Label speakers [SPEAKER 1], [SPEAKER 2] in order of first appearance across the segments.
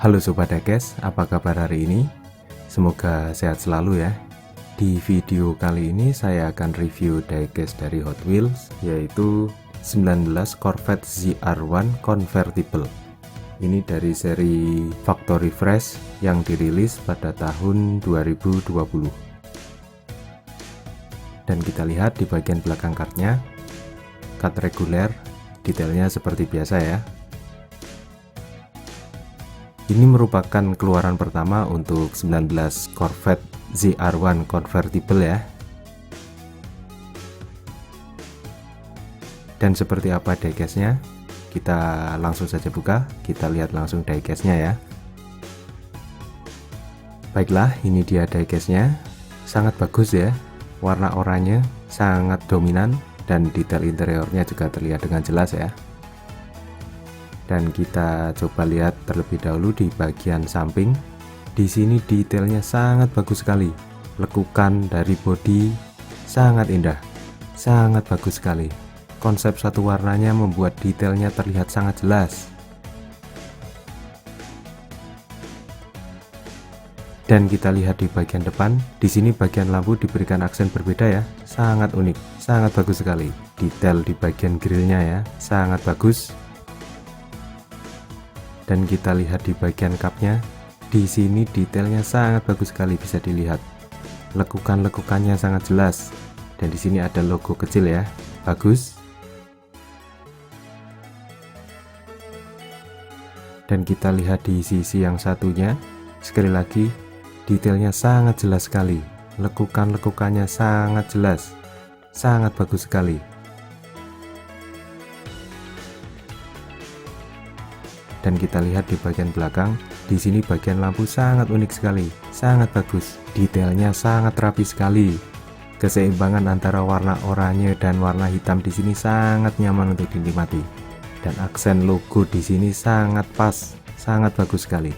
[SPEAKER 1] Halo Sobat Diecast, apa kabar hari ini? Semoga sehat selalu ya. Di video kali ini saya akan review diecast dari Hot Wheels, yaitu 19 Corvette ZR1 Convertible. Ini dari seri Factory Fresh yang dirilis pada tahun 2020. Dan kita lihat di bagian belakang kartnya, cut reguler, detailnya seperti biasa ya. Ini merupakan keluaran pertama untuk 19 Corvette ZR1 Convertible ya. Dan seperti apa diecastnya? Kita langsung saja buka, kita lihat langsung diecastnya ya. Baiklah, ini dia diecastnya. Sangat bagus ya, warna oranye sangat dominan dan detail interiornya juga terlihat dengan jelas ya. Dan kita coba lihat terlebih dahulu di bagian samping. Di sini detailnya sangat bagus sekali. Lekukan dari bodi sangat indah, sangat bagus sekali. Konsep satu warnanya membuat detailnya terlihat sangat jelas. Dan kita lihat di bagian depan, di sini bagian lampu diberikan aksen berbeda ya, sangat unik, sangat bagus sekali. Detail di bagian grillnya ya, sangat bagus. Dan kita lihat di bagian kapnya, di sini detailnya sangat bagus sekali, bisa dilihat. Lekukan-lekukannya sangat jelas. Dan di sini ada logo kecil ya, bagus. Dan kita lihat di sisi yang satunya, sekali lagi detailnya sangat jelas sekali. Lekukan-lekukannya sangat jelas, sangat bagus sekali. Dan kita lihat di bagian belakang, di sini bagian lampu sangat unik sekali, sangat bagus. Detailnya sangat rapi sekali. Keseimbangan antara warna oranye dan warna hitam di sini sangat nyaman untuk dinikmati. Dan aksen logo di sini sangat pas, sangat bagus sekali.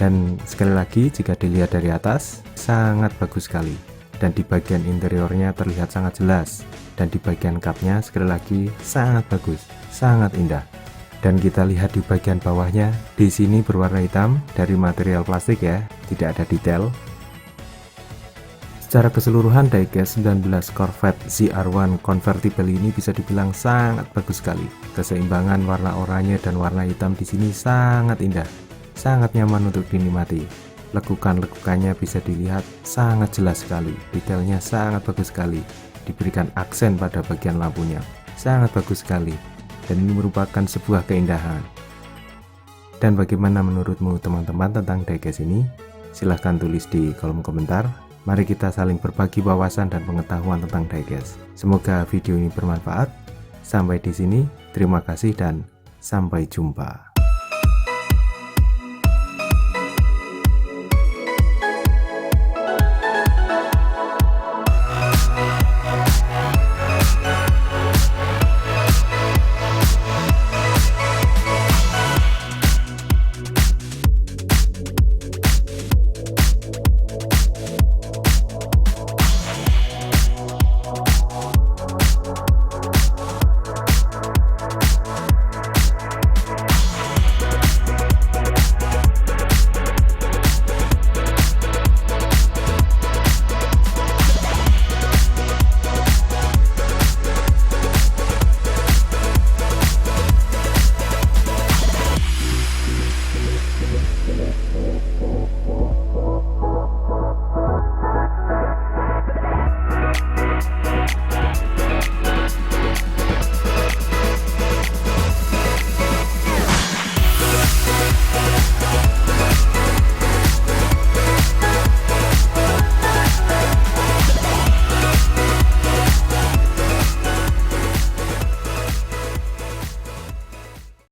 [SPEAKER 1] Dan sekali lagi jika dilihat dari atas, sangat bagus sekali. Dan di bagian interiornya terlihat sangat jelas. Dan di bagian kapnya sekali lagi sangat bagus, sangat indah. Dan kita lihat di bagian bawahnya, di sini berwarna hitam dari material plastik ya, tidak ada detail. Secara keseluruhan diecast 19 Corvette ZR1 Convertible ini bisa dibilang sangat bagus sekali. Keseimbangan warna oranye dan warna hitam di sini sangat indah, sangat nyaman untuk dinikmati. Lekukan-lekukannya bisa dilihat sangat jelas sekali, detailnya sangat bagus sekali. Diberikan aksen pada bagian lampunya, sangat bagus sekali. Dan ini merupakan sebuah keindahan. Dan bagaimana menurutmu teman-teman tentang diecast ini? Silahkan tulis di kolom komentar. Mari kita saling berbagi wawasan dan pengetahuan tentang diecast. Semoga video ini bermanfaat. Sampai di sini, terima kasih dan sampai jumpa.